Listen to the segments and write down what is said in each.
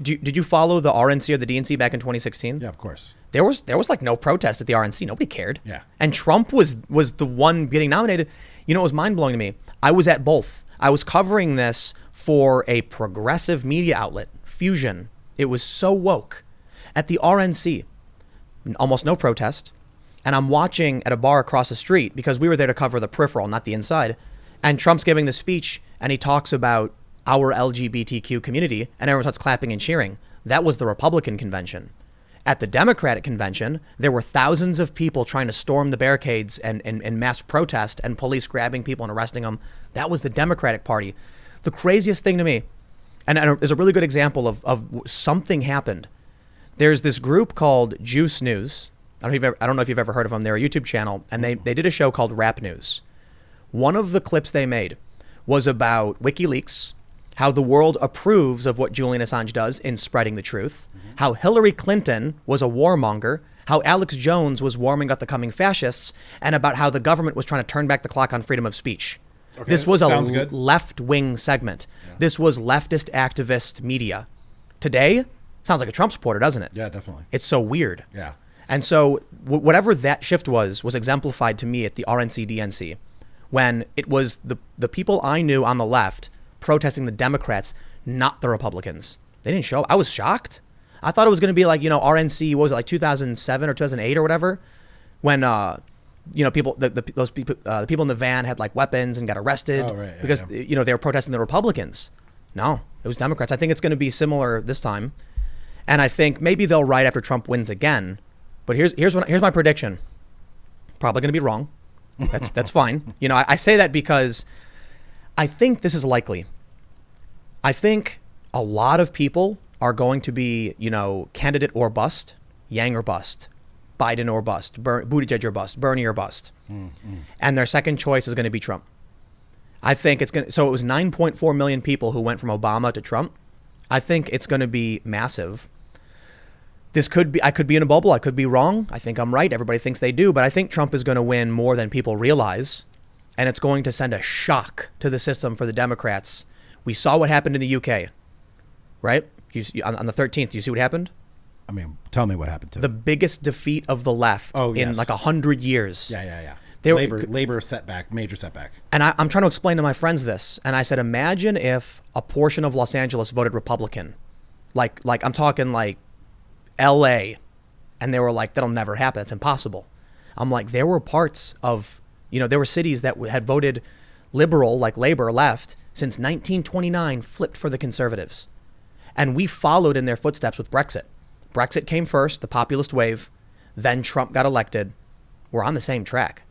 Did you follow the RNC or the DNC back in 2016? Yeah, of course. There was like no protest at the RNC. Nobody cared. Yeah. And Trump was the one getting nominated. You know, it was mind blowing to me. I was at both. I was covering this for a progressive media outlet, Fusion. It was so woke. At the RNC, almost no protest. And I'm watching at a bar across the street because we were there to cover the peripheral, not the inside. And Trump's giving the speech and he talks about our LGBTQ community and everyone starts clapping and cheering. That was the Republican convention. At the Democratic convention, there were thousands of people trying to storm the barricades and mass protest and police grabbing people and arresting them. That was the Democratic Party. The craziest thing to me, and there's a really good example of something happened. There's this group called Juice News. I don't know if you've ever heard of them. They're a YouTube channel, and they did a show called Rap News. One of the clips they made was about WikiLeaks, how the world approves of what Julian Assange does in spreading the truth, how Hillary Clinton was a warmonger, how Alex Jones was warming up the coming fascists, and about how the government was trying to turn back the clock on freedom of speech. Okay, this was a left-wing segment. Yeah. This was leftist activist media. Today, sounds like a Trump supporter, doesn't it? Yeah, definitely. It's so weird. Yeah. And so whatever that shift was exemplified to me at the RNC DNC when it was the people I knew on the left protesting the Democrats, not the Republicans. They didn't show up. I was shocked. I thought it was going to be like, RNC, what was it, like 2007 or 2008 or whatever, when, people, those people, the people in the van had like weapons and got arrested because, they were protesting the Republicans. No, it was Democrats. I think it's going to be similar this time. And I think maybe they'll write after Trump wins again. But here's my prediction. Probably going to be wrong. That's fine. I say that because I think this is likely. I think a lot of people are going to be, candidate or bust, Yang or bust, Biden or bust, Buttigieg or bust, Bernie or bust. And their second choice is going to be Trump. I think so it was 9.4 million people who went from Obama to Trump. I think it's going to be massive. I could be in a bubble. I could be wrong. I think I'm right. Everybody thinks they do, but I think Trump is going to win more than people realize. And it's going to send a shock to the system for the Democrats. We saw what happened in the UK, right? On the 13th, do you see what happened? I mean, tell me what happened to the biggest defeat of the left in like 100 years. Yeah. Labor setback, major setback. And I'm trying to explain to my friends this. And I said, imagine if a portion of Los Angeles voted Republican. Like I'm talking like LA. And they were like, that'll never happen. It's impossible. I'm like, there were parts of, there were cities that had voted liberal, like Labor, left, since 1929, flipped for the conservatives. And we followed in their footsteps with Brexit. Brexit came first, the populist wave. Then Trump got elected. We're on the same track.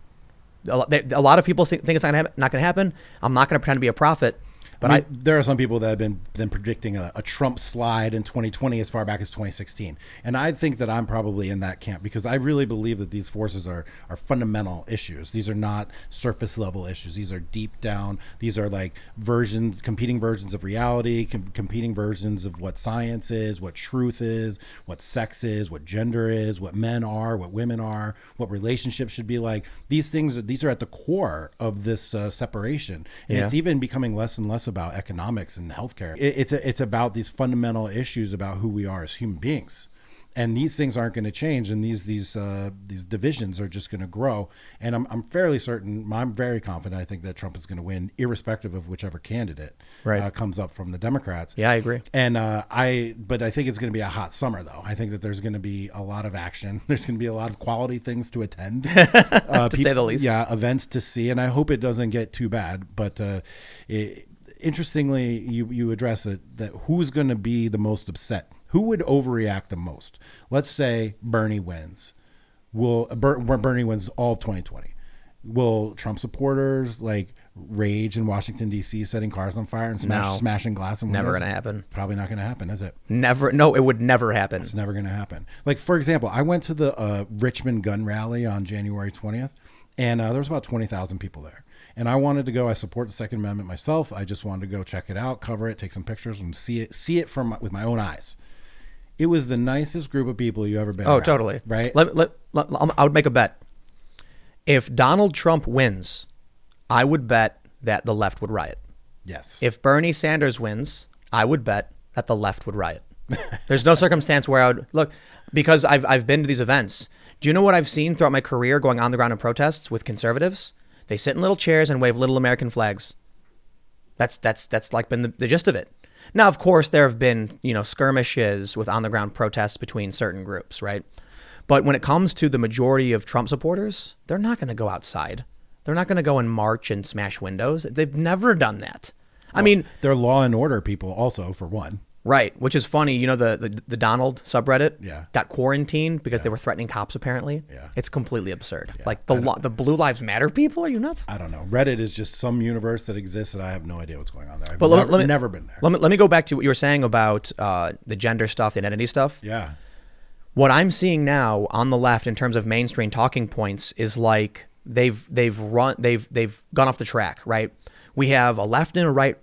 A lot of people think it's not going to happen. I'm not going to pretend to be a prophet. But there are some people that have been predicting a Trump slide in 2020 as far back as 2016. And I think that I'm probably in that camp because I really believe that these forces are fundamental issues. These are not surface level issues. These are deep down. These are like competing versions of reality, competing versions of what science is, what truth is, what sex is, what gender is, what men are, what women are, what relationships should be like. These are at the core of this separation. And it's even becoming less and less about economics and healthcare. It's about these fundamental issues about who we are as human beings, and these things aren't going to change, and these divisions are just going to grow. And I'm fairly certain, I'm very confident. I think that Trump is going to win, irrespective of whichever candidate comes up from the Democrats. Yeah, I agree. And but I think it's going to be a hot summer, though. I think that there's going to be a lot of action. There's going to be a lot of quality things to attend, to say the least. Yeah, events to see, and I hope it doesn't get too bad. But interestingly, you address it, that who's going to be the most upset? Who would overreact the most? Let's say Bernie wins. Bernie wins all of 2020. Will Trump supporters rage in Washington, D.C., setting cars on fire and smashing glass and windows? Never going to happen. Probably not going to happen, is it? Never. No, it would never happen. It's never going to happen. Like, for example, I went to the Richmond gun rally on January 20th, and there was about 20,000 people there. And I wanted to go. I support the Second Amendment myself. I just wanted to go check it out, cover it, take some pictures, and see it with my own eyes. It was the nicest group of people you ever been around. Oh, totally. Right? I would make a bet. If Donald Trump wins, I would bet that the left would riot. Yes. If Bernie Sanders wins, I would bet that the left would riot. There's no circumstance where I would look, because I've been to these events. Do you know what I've seen throughout my career going on the ground in protests with conservatives? They sit in little chairs and wave little American flags. That's like been the gist of it. Now, of course, there have been, skirmishes with on the ground protests between certain groups, right? But when it comes to the majority of Trump supporters, they're not going to go outside. They're not going to go and march and smash windows. They've never done that. I mean, they're law and order people also, for one. Right, which is funny. The Donald subreddit got quarantined because they were threatening cops, apparently. Yeah. It's completely absurd. Yeah. Like the Blue Lives Matter people, are you nuts? I don't know. Reddit is just some universe that exists, and I have no idea what's going on there. I've never been there. Let me go back to what you were saying about the gender stuff, the identity stuff. Yeah. What I'm seeing now on the left in terms of mainstream talking points is like they've gone off the track, right? We have a left and a right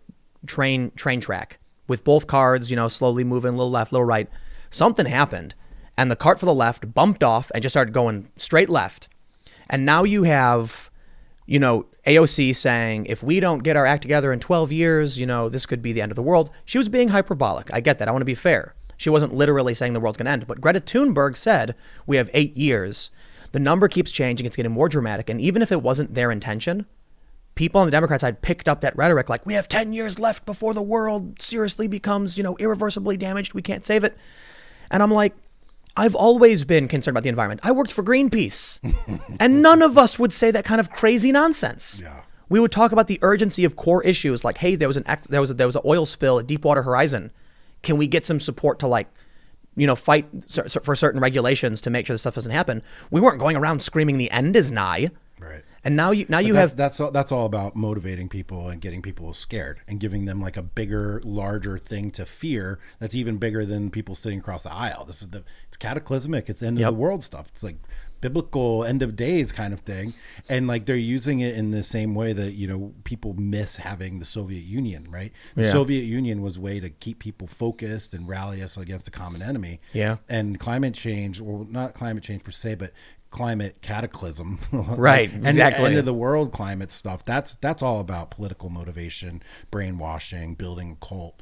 train track with both cards, slowly moving a little left, little right. Something happened, and the cart for the left bumped off and just started going straight left. And now you have, AOC saying, if we don't get our act together in 12 years, this could be the end of the world. She was being hyperbolic. I get that. I want to be fair. She wasn't literally saying the world's going to end. But Greta Thunberg said, we have 8 years. The number keeps changing. It's getting more dramatic. And even if it wasn't their intention, people on the Democrat side picked up that rhetoric like, we have 10 years left before the world seriously becomes, irreversibly damaged. We can't save it. And I'm like, I've always been concerned about the environment. I worked for Greenpeace, and none of us would say that kind of crazy nonsense. Yeah. We would talk about the urgency of core issues like, hey, there was an oil spill at Deepwater Horizon. Can we get some support to fight for certain regulations to make sure this stuff doesn't happen? We weren't going around screaming the end is nigh. Right. And now you have that's all about motivating people and getting people scared and giving them like a bigger, larger thing to fear that's even bigger than people sitting across the aisle. It's cataclysmic. It's end of the world stuff. It's like biblical end of days kind of thing, and like they're using it in the same way that people miss having the Soviet Union, right? The Soviet Union was a way to keep people focused and rally us against the common enemy. Yeah. And climate change, well, not climate change per se, but climate cataclysm, right? Exactly. End of the world climate stuff. That's all about political motivation, brainwashing, building a cult,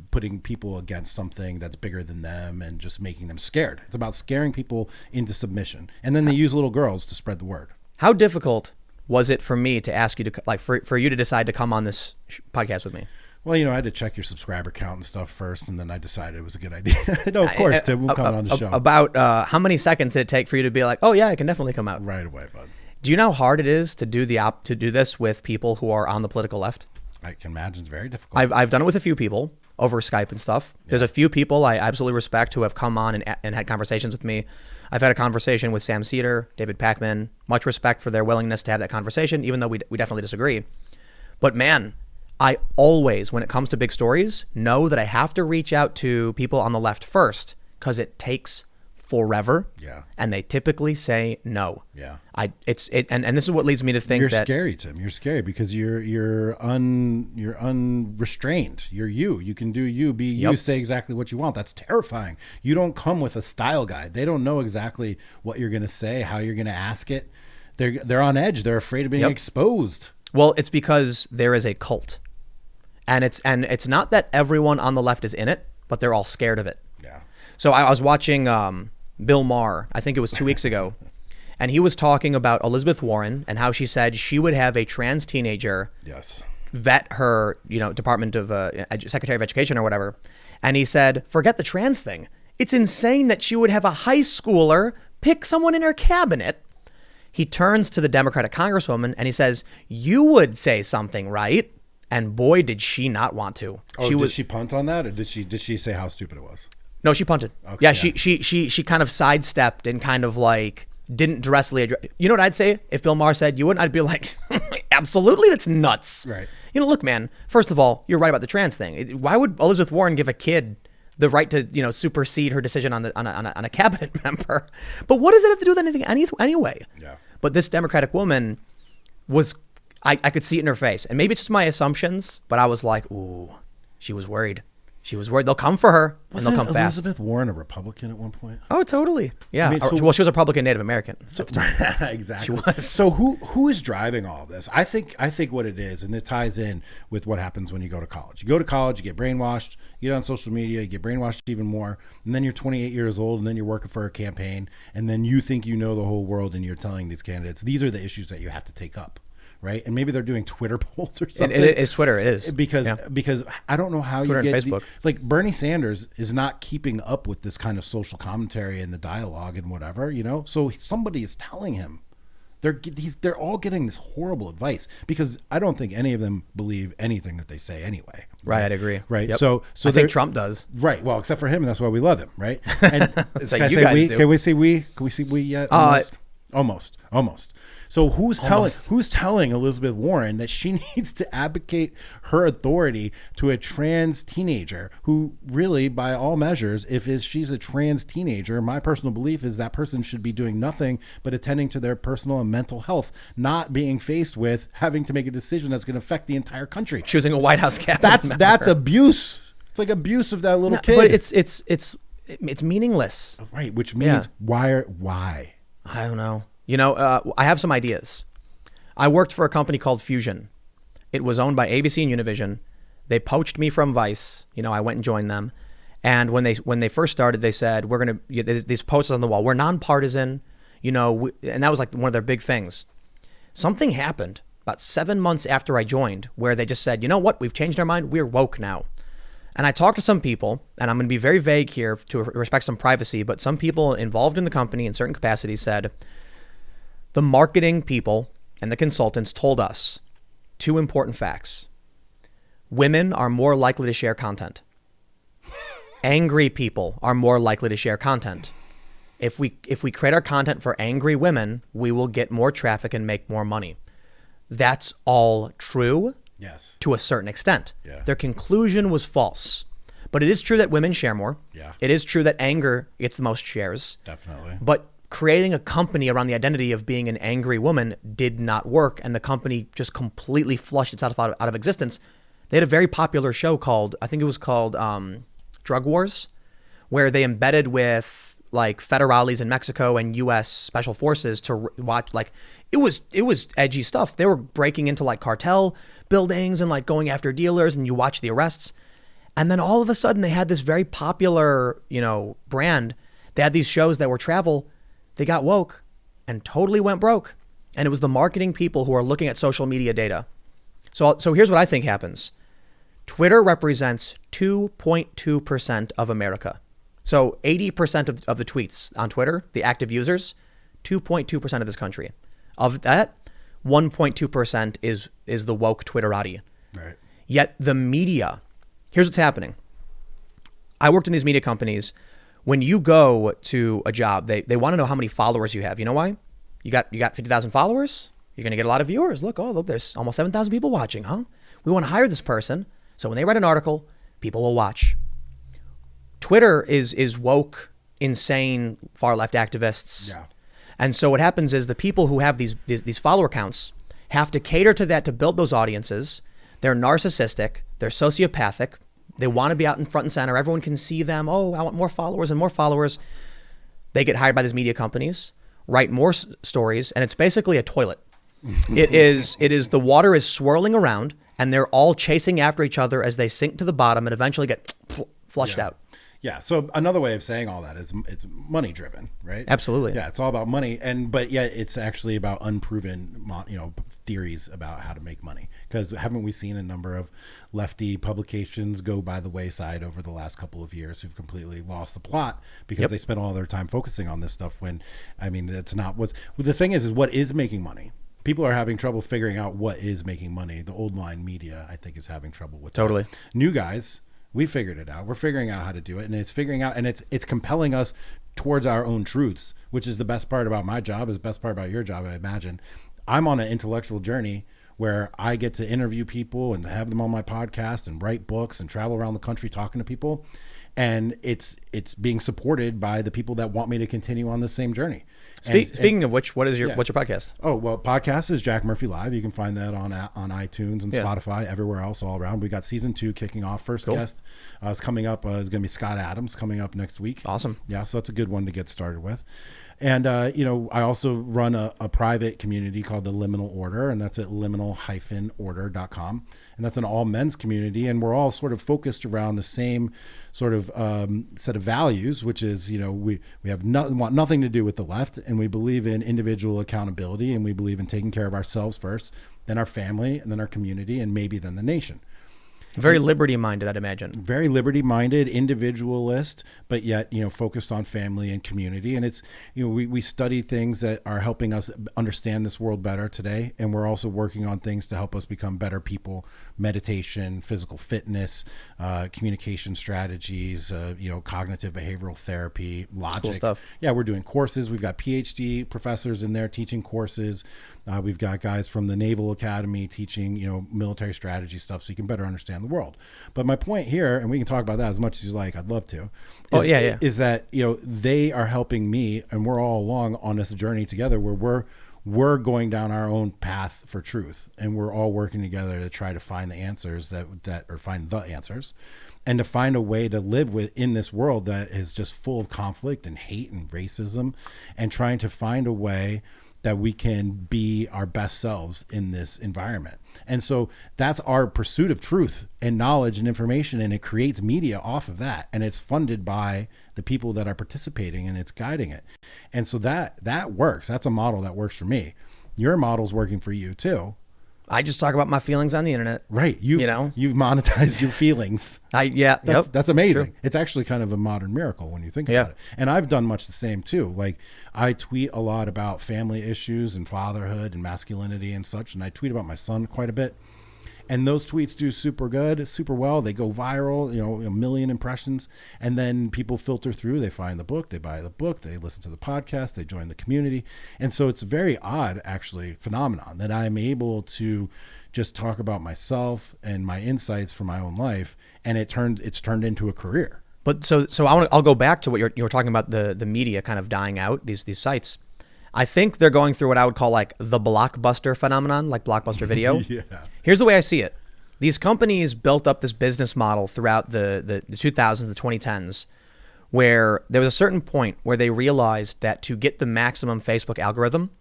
putting people against something that's bigger than them and just making them scared. It's about scaring people into submission, and then they use little girls to spread the word. How difficult was it for me to ask you to for you to decide to come on this podcast with me? Well, I had to check your subscriber count and stuff first, and then I decided it was a good idea. No, of course, Tim, we'll come on the show. About how many seconds did it take for you to be like, oh yeah, I can definitely come out? Right away, bud. Do you know how hard it is to do this with people who are on the political left? I can imagine it's very difficult. I've done it with a few people over Skype and stuff. Yeah. There's a few people I absolutely respect who have come on and had conversations with me. I've had a conversation with Sam Cedar, David Pakman. Much respect for their willingness to have that conversation, even though we definitely disagree. But man, I always, when it comes to big stories, know that I have to reach out to people on the left first because it takes forever. Yeah. And they typically say no. Yeah. And this is what leads me to think you're that scary, Tim. You're scary because you're unrestrained. You're you. You can do you, be you, say exactly what you want. That's terrifying. You don't come with a style guide. They don't know exactly what you're going to say, how you're going to ask it. They're on edge. They're afraid of being exposed. Well, it's because there is a cult. And it's not that everyone on the left is in it, but they're all scared of it. Yeah. So I was watching Bill Maher, I think it was 2 weeks ago, and he was talking about Elizabeth Warren and how she said she would have a trans teenager vet her, Department of Secretary of Education or whatever. And he said, forget the trans thing. It's insane that she would have a high schooler pick someone in her cabinet. He turns to the Democratic Congresswoman and he says, you would say something, right? And boy, did she not want to. Oh, did she punt on that, or did she say how stupid it was? No, she punted. Okay, yeah, she kind of sidestepped and kind of like didn't directly address. You know what I'd say if Bill Maher said you wouldn't? I'd be like, absolutely, that's nuts. Right. Look, man. First of all, you're right about the trans thing. Why would Elizabeth Warren give a kid the right to supersede her decision on a cabinet member? But what does it have to do with anything anyway? Yeah. But this Democratic woman was. I could see it in her face. And maybe it's just my assumptions, but I was like, ooh, she was worried. She was worried they'll come for her and they'll come fast. Elizabeth Warren a Republican at one point? Oh, totally. Yeah. I mean, so- Well, she was a Republican Native American. So, exactly. She was. So who is driving all this? I think what it is, and it ties in with what happens when you go to college. You go to college, you get brainwashed, you get on social media, you get brainwashed even more, and then you're 28 years old, and then you're working for a campaign, and then you think you know the whole world, and you're telling these candidates, these are the issues that you have to take up. Right, and maybe they're doing Twitter polls or something. It is Twitter. It is because I don't know how Twitter you get and Facebook. like Bernie Sanders is not keeping up with this kind of social commentary and the dialogue and whatever, you know. So somebody is telling him they're all getting this horrible advice because I don't think any of them believe anything that they say anyway. Right, I'd agree. Right, Yep. so I think Trump does. Right, well, except for him, and that's why we love him. Right, and So can I you say guys we? do. Can we say we? Can we say we yet? Almost. So who's telling Elizabeth Warren that she needs to abdicate her authority to a trans teenager who really, by all measures, she's a trans teenager, my personal belief is that person should be doing nothing but attending to their personal and mental health, not being faced with having to make a decision that's going to affect the entire country. Choosing a White House cabinet member. That's abuse. It's like abuse of that little kid. But it's meaningless. Right, which means why? I don't know. You know, I have some ideas. I worked for a company called Fusion. It was owned by ABC and Univision. They poached me from Vice. You know, I went and joined them. And when they first started, they said, we're going to, these posters on the wall, we're nonpartisan, you know, and that was like one of their big things. Something happened about 7 months after I joined where they just said, you know what, we've changed our mind. We're woke now. And I talked to some people, and I'm going to be very vague here to respect some privacy, but some people involved in the company in certain capacities said, the marketing people and the consultants told us two important facts. Women are more likely to share content. Angry people are more likely to share content. If we create our content for angry women, we will get more traffic and make more money. That's all true. Yes. To a certain extent. Yeah. Their conclusion was false. But it is true that women share more. Yeah. It is true that anger gets the most shares. Definitely. But creating a company around the identity of being an angry woman did not work, and the company just completely flushed itself out of existence. They had a very popular show called, I think it was called Drug Wars, where they embedded with like federales in Mexico and U.S. Special Forces to watch. Like it was edgy stuff. They were breaking into like cartel buildings and like going after dealers, and you watch the arrests. And then all of a sudden they had this very popular, you know, brand. They had these shows that were travel. They got woke and totally went broke. And it was the marketing people who are looking at social media data. So here's what I think happens. Twitter represents 2.2% of America. So 80% of the tweets on Twitter, the active users, 2.2% of this country. Of that, 1.2% is the woke Twitterati. Right. Yet the media, here's what's happening. I worked in these media companies. When you go to a job, they want to know how many followers you have. You know why? You got 50,000 followers. You're going to get a lot of viewers. Look, there's almost 7,000 people watching, huh? We want to hire this person. So when they write an article, people will watch. Twitter is woke, insane, far left activists. Yeah. And so what happens is the people who have these follower counts have to cater to that to build those audiences. They're narcissistic. They're sociopathic. They want to be out in front and center. Everyone can see them. Oh, I want more followers and more followers. They get hired by these media companies, write more stories, and it's basically a toilet. It is the water is swirling around, and they're all chasing after each other as they sink to the bottom and eventually get flushed out. Yeah. So another way of saying all that is it's money driven, right? Absolutely. Yeah. It's all about money. But yet it's actually about unproven, theories about how to make money. Because haven't we seen a number of lefty publications go by the wayside over the last couple of years who've completely lost the plot because they spent all their time focusing on this stuff when, that's not the thing is what is making money. People are having trouble figuring out what is making money. The old line media, I think, is having trouble with Totally. that. New guys, we figured it out. We're figuring out how to do it, and it's compelling us towards our own truths, which is the best part about my job, is the best part about your job, I imagine. I'm on an intellectual journey where I get to interview people and have them on my podcast and write books and travel around the country talking to people. and it's being supported by the people that want me to continue on this same journey. Speaking of which, what's your podcast? Oh, well, podcast is Jack Murphy Live. You can find that on iTunes and Spotify, everywhere else, all around. We got season 2 kicking off. First guest is coming up. Is going to be Scott Adams coming up next week. Awesome. Yeah, so that's a good one to get started with. And, I also run a private community called the Liminal Order, and that's at liminal-order.com. And that's an all men's community. And we're all sort of focused around the same sort of set of values, which is, we have want nothing to do with the left. And we believe in individual accountability, and we believe in taking care of ourselves first, then our family, and then our community, and maybe then the nation. Very liberty-minded, I'd imagine. Very liberty-minded, individualist, but yet, focused on family and community. And it's, we study things that are helping us understand this world better today. And we're also working on things to help us become better people, meditation, physical fitness, communication strategies, cognitive behavioral therapy, logic. Cool stuff. Yeah, we're doing courses. We've got PhD professors in there teaching courses. We've got guys from the Naval Academy teaching, military strategy stuff so you can better understand the world. But my point here, and we can talk about that as much as you like, I'd love to, is that, they are helping me, and we're all along on this journey together where we're going down our own path for truth, and we're all working together to try to find the answers find the answers, and to find a way to live in this world that is just full of conflict and hate and racism, and trying to find a way that we can be our best selves in this environment. And so that's our pursuit of truth and knowledge and information, and it creates media off of that, and it's funded by the people that are participating, and it's guiding it. And so that works. That's a model that works for me. Your model's working for you too. I just talk about my feelings on the internet. Right. You've monetized your feelings. That's amazing. It's actually kind of a modern miracle when you think about it. And I've done much the same too. Like, I tweet a lot about family issues and fatherhood and masculinity and such. And I tweet about my son quite a bit. And those tweets do super good, super well. They go viral, a million impressions. And then people filter through. They find the book. They buy the book. They listen to the podcast. They join the community. And so it's a very odd, actually, phenomenon that I'm able to just talk about myself and my insights from my own life. And it's turned into a career. But so I'll go back to what you were talking about, the media kind of dying out, these sites. I think they're going through what I would call like the Blockbuster phenomenon, like Blockbuster Video. Yeah. Here's the way I see it. These companies built up this business model throughout the 2000s, the 2010s, where there was a certain point where they realized that to get the maximum Facebook algorithm,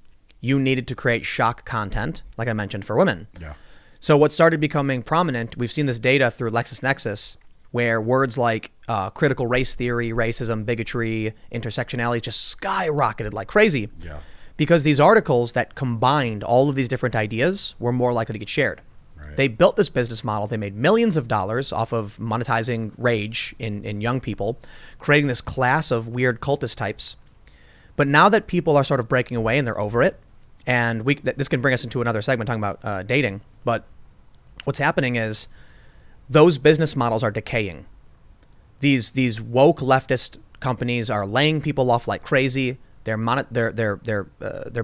you needed to create shock content, like I mentioned, for women. Yeah. So what started becoming prominent, we've seen this data through LexisNexis, where words like critical race theory, racism, bigotry, intersectionality just skyrocketed like crazy. Yeah. Because these articles that combined all of these different ideas were more likely to get shared. Right. They built this business model. They made millions of dollars off of monetizing rage in young people, creating this class of weird cultist types. But now that people are sort of breaking away and they're over it, and this can bring us into another segment talking about dating, but what's happening is those business models are decaying. These woke leftist companies are laying people off like crazy. Their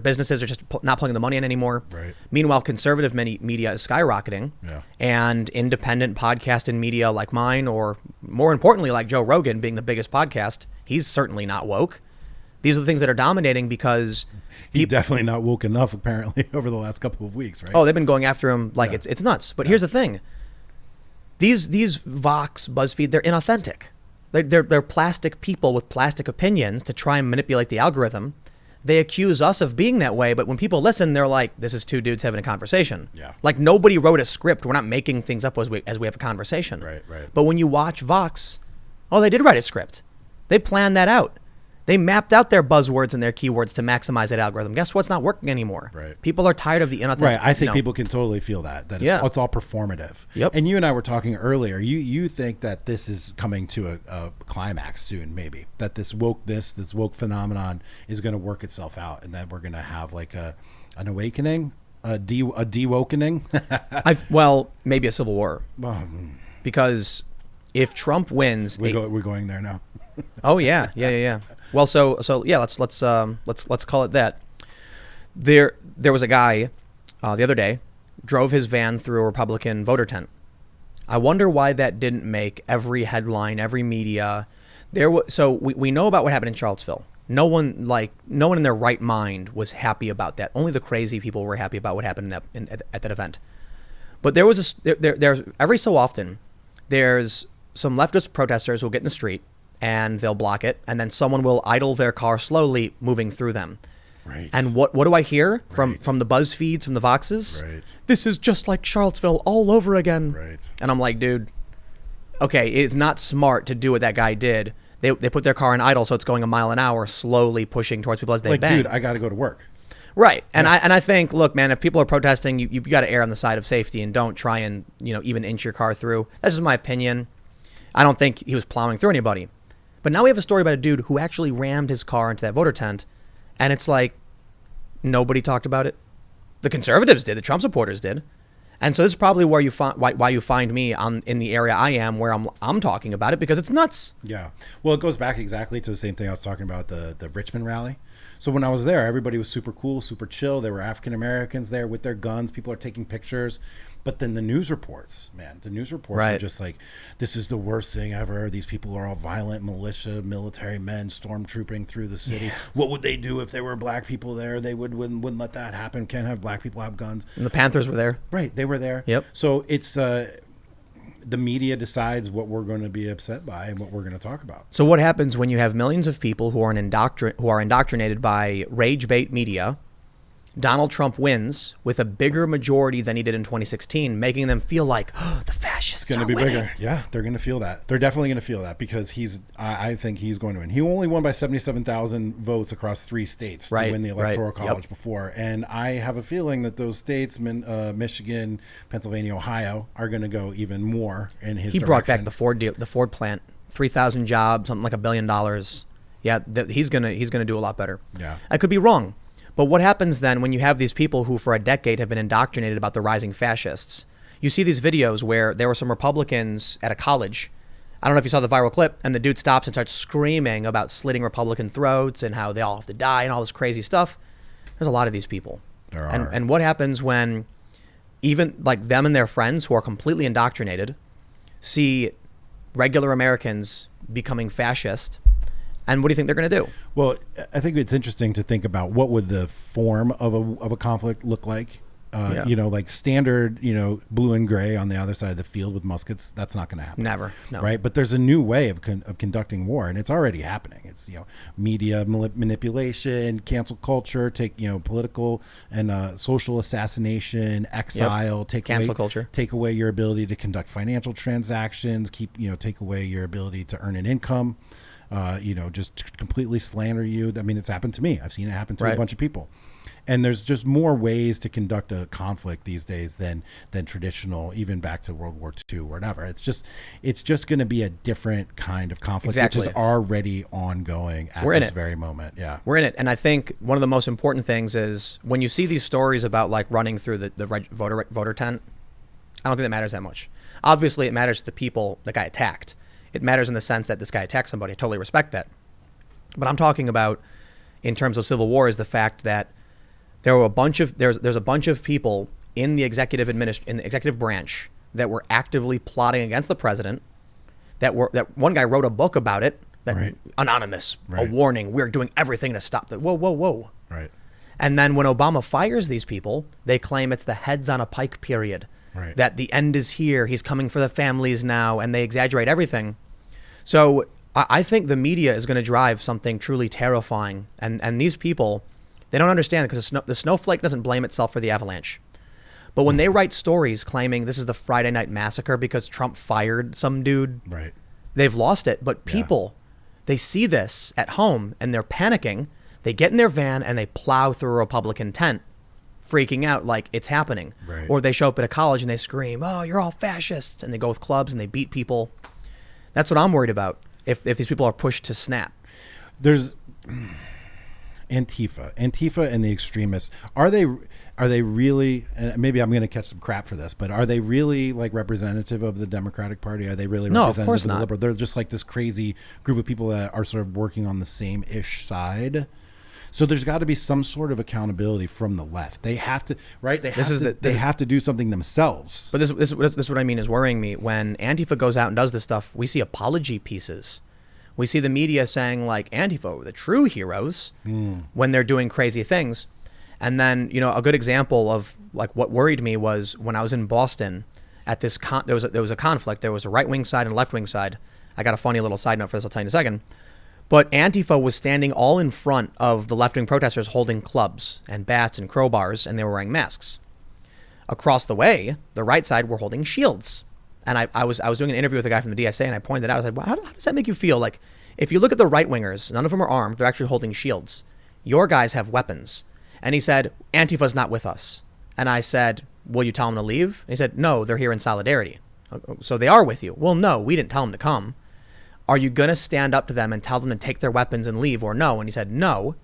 businesses are just not pulling the money in anymore. Right. Meanwhile, conservative media is skyrocketing, and independent podcast and media like mine, or more importantly, like Joe Rogan being the biggest podcast, he's certainly not woke. These are the things that are dominating because he's definitely not woke enough, apparently, over the last couple of weeks, right? Oh, they've been going after him like it's nuts. But here's the thing: these Vox, BuzzFeed, they're inauthentic. They're plastic people with plastic opinions to try and manipulate the algorithm. They accuse us of being that way, but when people listen, they're like, "This is two dudes having a conversation." Yeah. Like nobody wrote a script. We're not making things up as we have a conversation. Right. But when you watch Vox, they did write a script. They planned that out. They mapped out their buzzwords and their keywords to maximize that algorithm. Guess what's not working anymore? Right. People are tired of the inauthentic. Right. I think people can totally feel that it's all performative. Yep. And you and I were talking earlier. You think that this is coming to a climax soon, maybe that this woke phenomenon is going to work itself out, and that we're going to have like an awakening, a de-wokening. Well, maybe a civil war. Because if Trump wins, we're going there now. Oh yeah. Well, so yeah, let's call it that. There was a guy the other day drove his van through a Republican voter tent. I wonder why that didn't make every headline, every media. So we know about what happened in Charlottesville. No one in their right mind was happy about that. Only the crazy people were happy about what happened at that event. But there's every so often there's some leftist protesters who'll get in the street and they'll block it, and then someone will idle their car slowly, moving through them. Right. And what do I hear from the BuzzFeeds, from the Voxes? Right. This is just like Charlottesville all over again. Right. And I'm like, dude, okay, it's not smart to do what that guy did. They put their car in idle, so it's going a mile an hour, slowly pushing towards people as they bang. Dude, I got to go to work. Right. And I think, look, man, if people are protesting, you got to err on the side of safety and don't try and, even inch your car through. That's just my opinion. I don't think he was plowing through anybody. But now we have a story about a dude who actually rammed his car into that voter tent, and it's like nobody talked about it. The conservatives did. The Trump supporters did. And so this is probably where you find why you find me in the area I am, where I'm talking about it, because it's nuts. Yeah. Well, it goes back exactly to the same thing I was talking about, the Richmond rally. So when I was there, everybody was super cool, super chill. There were African Americans there with their guns. People are taking pictures. But then the news reports, man, were just like, this is the worst thing ever. These people are all violent militia, military men stormtrooping through the city. Yeah. What would they do if there were black people there? They wouldn't let that happen. Can't have black people have guns. And the Panthers were there. Right. They were there. Yep. So it's the media decides what we're going to be upset by and what we're going to talk about. So what happens when you have millions of people who are indoctrinated by rage bait media? Donald Trump wins with a bigger majority than he did in 2016, making them feel like, oh, the fascists are winning. It's going to be bigger. Yeah, they're going to feel that. They're definitely going to feel that because I think he's going to win. He only won by 77,000 votes across 3 states to win the Electoral College before. And I have a feeling that those states, Michigan, Pennsylvania, Ohio, are going to go even more in his direction. He brought back the Ford plant, 3,000 jobs, something like $1 billion. Yeah, he's going to do a lot better. Yeah. I could be wrong. But what happens then when you have these people who for a decade have been indoctrinated about the rising fascists? You see these videos where there were some Republicans at a college. I don't know if you saw the viral clip, and the dude stops and starts screaming about slitting Republican throats and how they all have to die and all this crazy stuff. There's a lot of these people. There are. And what happens when even like them and their friends who are completely indoctrinated see regular Americans becoming fascist? And what do you think they're going to do? Well, I think it's interesting to think about what would the form of a conflict look like. Like standard, blue and gray on the other side of the field with muskets. That's not going to happen. Never. No. Right. But there's a new way of conducting war, and it's already happening. It's, media manipulation, cancel culture, political and social assassination, exile, take away your ability to conduct financial transactions, take away your ability to earn an income. Just completely slander you. I mean, it's happened to me. I've seen it happen to a bunch of people. And there's just more ways to conduct a conflict these days than traditional, even back to World War II or whatever. It's just going to be a different kind of conflict, which is already ongoing at this very moment. Yeah, we're in it. And I think one of the most important things is when you see these stories about like running through the voter tent, I don't think that matters that much. Obviously, it matters to the people the guy attacked. It matters in the sense that this guy attacked somebody. I totally respect that. But I'm talking about, in terms of civil war, is the fact that there's a bunch of people in the executive branch that were actively plotting against the president. That one guy wrote a book about it. Anonymous, a warning. We're doing everything to stop that. Whoa. Right. And then when Obama fires these people, they claim it's the heads on a pike period. Right. That the end is here. He's coming for the families now, and they exaggerate everything. So I think the media is going to drive something truly terrifying. And these people, they don't understand because the snowflake doesn't blame itself for the avalanche. But when they write stories claiming this is the Friday night massacre because Trump fired some dude, they've lost it. But people, they see this at home and they're panicking. They get in their van and they plow through a Republican tent, freaking out like it's happening. Right. Or they show up at a college and they scream, oh, you're all fascists. And they go with clubs and they beat people. That's what I'm worried about if these people are pushed to snap. There's Antifa and the extremists. Are they really, and maybe I'm going to catch some crap for this, but are they really like representative of the Democratic Party? Are they really representative of the Liberal? They're just like this crazy group of people that are sort of working on the same-ish side. So there's got to be some sort of accountability from the left. They have to, right? They have to do something themselves. But this is what I mean is worrying me. When Antifa goes out and does this stuff, we see apology pieces. We see the media saying like Antifa were the true heroes when they're doing crazy things. And then, a good example of like what worried me was when I was in Boston at this there was a conflict. There was a right-wing side and a left-wing side. I got a funny little side note for this. I'll tell you in a second. But Antifa was standing all in front of the left-wing protesters holding clubs and bats and crowbars, and they were wearing masks. Across the way, the right side were holding shields. And I was doing an interview with a guy from the DSA, and I pointed out, I was like, well, how does that make you feel? Like, if you look at the right-wingers, none of them are armed. They're actually holding shields. Your guys have weapons. And he said, Antifa's not with us. And I said, will you tell them to leave? And he said, no, they're here in solidarity. So they are with you. Well, no, we didn't tell them to come. Are you going to stand up to them and tell them to take their weapons and leave or no? And he said, no.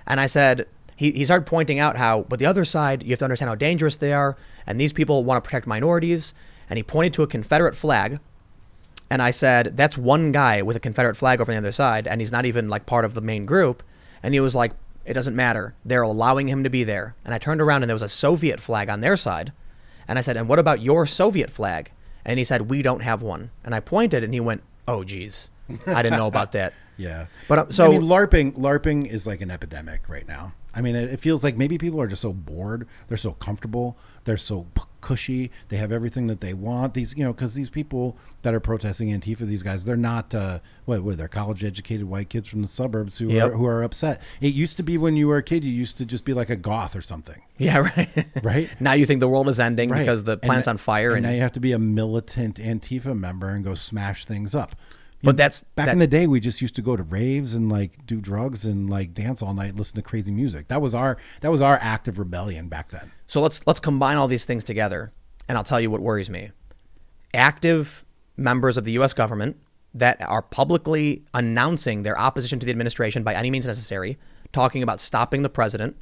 And I said, he started pointing out how, but the other side, you have to understand how dangerous they are. And these people want to protect minorities. And he pointed to a Confederate flag. And I said, that's one guy with a Confederate flag over on the other side. And he's not even like part of the main group. And he was like, it doesn't matter. They're allowing him to be there. And I turned around and there was a Soviet flag on their side. And I said, and what about your Soviet flag? And he said, we don't have one. And I pointed and he went, oh, geez, I didn't know about that. Yeah. But I mean, LARPing is like an epidemic right now. I mean, it feels like maybe people are just so bored. They're so comfortable. They're so cushy. They have everything that they want. These, because these people that are protesting Antifa, these guys, they're not, they're college-educated white kids from the suburbs who are upset. It used to be when you were a kid, you used to just be like a goth or something. Yeah, right. Right? Now you think the world is ending because the planet's on fire. And now you have to be a militant Antifa member and go smash things up. But that's back in the day, we just used to go to raves and like do drugs and like dance all night and listen to crazy music. That was our act of rebellion back then. So let's combine all these things together, and I'll tell you what worries me. Active members of the U.S. government that are publicly announcing their opposition to the administration by any means necessary, talking about stopping the president.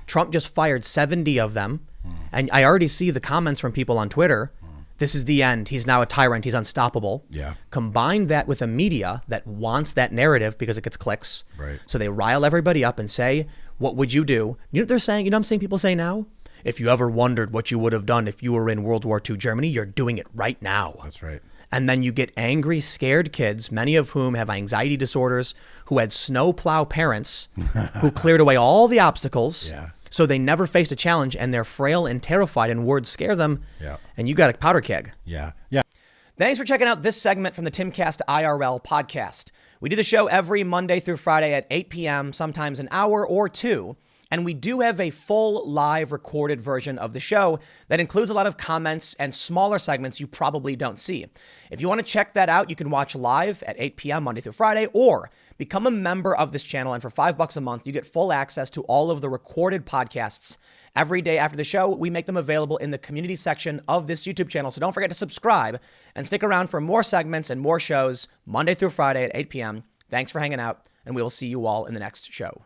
Trump just fired 70 of them, and I already see the comments from people on Twitter. This is the end. He's now a tyrant. He's unstoppable. Yeah. Combine that with a media that wants that narrative because it gets clicks. Right. So they rile everybody up and say, what would you do? You know what they're saying? You know what I'm saying people say now? If you ever wondered what you would have done if you were in World War II Germany, you're doing it right now. That's right. And then you get angry, scared kids, many of whom have anxiety disorders, who had snowplow parents who cleared away all the obstacles. Yeah. So they never faced a challenge, and they're frail and terrified, and words scare them. Yeah. And you got a powder keg. Yeah. Yeah. Thanks for checking out this segment from the Timcast IRL podcast. We do the show every Monday through Friday at 8 p.m., sometimes an hour or two. And we do have a full live recorded version of the show that includes a lot of comments and smaller segments you probably don't see. If you want to check that out, you can watch live at 8 p.m. Monday through Friday, or become a member of this channel. And for $5 a month, you get full access to all of the recorded podcasts. Every day after the show, we make them available in the community section of this YouTube channel. So don't forget to subscribe and stick around for more segments and more shows Monday through Friday at 8 p.m. Thanks for hanging out, and we will see you all in the next show.